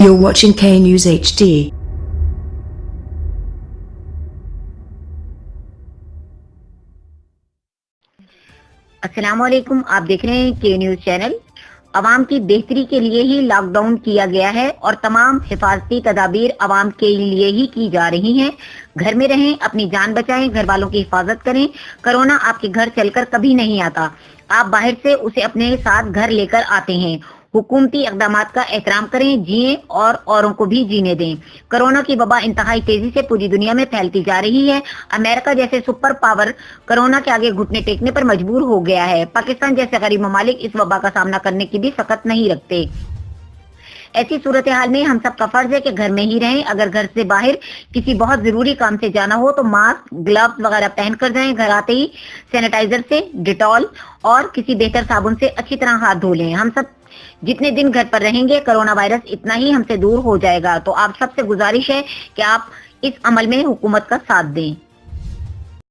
You're watching K News HD. अस्सलामुअलैकुम, आप देख रहे हैं के न्यूज चैनल। अवाम की बेहतरी के लिए ही लॉकडाउन किया गया है और तमाम हिफाजती तदाबीर अवाम के लिए ही की जा रही हैं। घर में रहें, अपनी जान बचाएं, घर वालों की हिफाजत करें। कोरोना आपके घर चलकर कभी नहीं आता, आप बाहर से उसे अपने साथ घर लेकर आते हैं। हुकूमती इक़दामात का एहतराम करें, जिएं और औरों को भी जीने दें। कोरोना की वबा इंतहाई तेजी से पूरी दुनिया में फैलती जा रही है। अमेरिका जैसे सुपर पावर कोरोना के आगे घुटने टेकने पर मजबूर हो गया है। पाकिस्तान जैसे गरीब ममालिक इस वबा का सामना करने की भी सकत नहीं रखते। ऐसी सूरत हाल में हम सब का फर्ज है कि घर में ही रहें। अगर घर से बाहर किसी बहुत जरूरी काम से जाना हो तो मास्क, ग्लव्स वगैरह पहन कर जाएं। घर आते ही सैनिटाइजर से, डिटॉल और किसी बेहतर साबुन से अच्छी तरह हाथ धो लें। हम सब जितने दिन घर पर रहेंगे, कोरोना वायरस इतना ही हमसे दूर हो जाएगा। तो आप सबसे गुजारिश है कि आप इस अमल में हुकूमत का साथ दें।